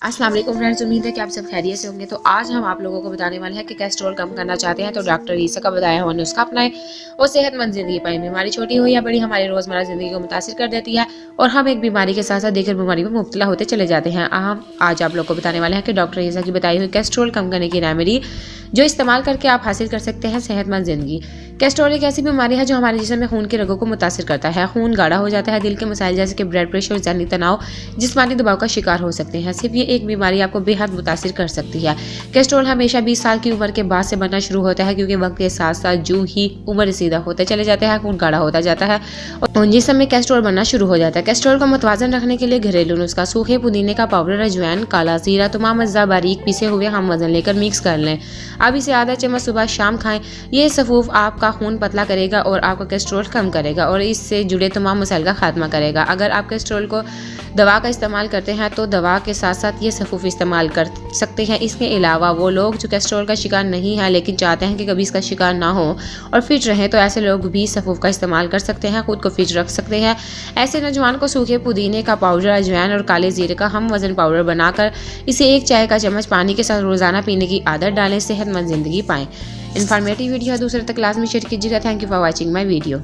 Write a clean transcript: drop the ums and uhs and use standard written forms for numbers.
अस्सलाम वालेकुम फ्रेंड्स, उम्मीद है कि आप सब खैरियत से होंगे। तो आज हम आप लोगों को बताने वाले हैं कि कोलेस्ट्रॉल कम करना चाहते हैं तो डॉक्टर ईसा का बताया हुआ नुस्खा अपनाएं और सेहतमंद ज़िंदगी पाएं। बीमारी छोटी हो या बड़ी हमारी रोज़मर्रा ज़िंदगी को मुतासिर कर देती है और हम एक बीमारी के साथ साथ दीगर बीमारी में मुब्तला होते चले जाते हैं। हम आज आप लोग को बताने वाले हैं कि डॉक्टर ईसा की बताई हुई कोलेस्ट्रॉल कम करने की रेमेडी जो इस्तेमाल करके आप हासिल कर सकते हैं सेहतमंद ज़िंदगी। कोलेस्ट्रॉल एक ऐसी बीमारी है जो हमारे जिस्म में खून के रगों को मुतासिर करता है। खून गाढ़ा हो जाता है, दिल के मसाइल जैसे कि ब्लड प्रेशर, जहनी तनाव, जिस्मानी दबाव का शिकार हो सकते हैं। सिर्फ ये एक बीमारी आपको बेहद मुतासिर कर सकती है। कोलेस्ट्रॉल हमेशा 20 साल की उम्र के बाद से बनना शुरू होता है क्योंकि वक्त के साथ साथ जो ही उम्र रसीदा होते चले जाते हैं खून गाढ़ा होता जाता है और जिसम में कोलेस्ट्रॉल बनना शुरू हो जाता है। कोलेस्ट्रॉल को मुतवाजन रखने के लिए घरेलू नुस्खा: सूखे पुदीने का पाउडर, अजवाइन, काला जीरा, तमाम अज्जा बारीक पीसे हुए हम वजन लेकर मिक्स कर लें। अब इसे आधा चम्मच सुबह शाम खाएं। ये सफूफ आपका खून पतला करेगा और आपका कोलेस्ट्रॉल कम करेगा और इससे जुड़े तमाम मसाइल का खात्मा करेगा। अगर आप कोलेस्ट्रॉल को दवा का इस्तेमाल करते हैं तो दवा के साथ साथ ये सफूफ इस्तेमाल कर सकते हैं। इसके अलावा वो लोग जो कोलेस्ट्रॉल का शिकार नहीं है लेकिन चाहते हैं कि कभी इसका शिकार ना हो और फिट रहें तो ऐसे लोग भी सफूफ का इस्तेमाल कर सकते हैं, खुद को फिट रख सकते हैं। ऐसे नौजवान को सूखे पुदीने का पाउडर, अजवाइन और काले जीरे का हम वजन पाउडर बनाकर इसे 1 चाय का चम्मच पानी के साथ रोज़ाना पीने की आदत डालें। सेहतमंद ज़िंदगी पाएँ। इन्फॉर्मेटिव वीडियो दूसरे तक लाजमी शेयर कीजिएगा। Thank you for watching my video.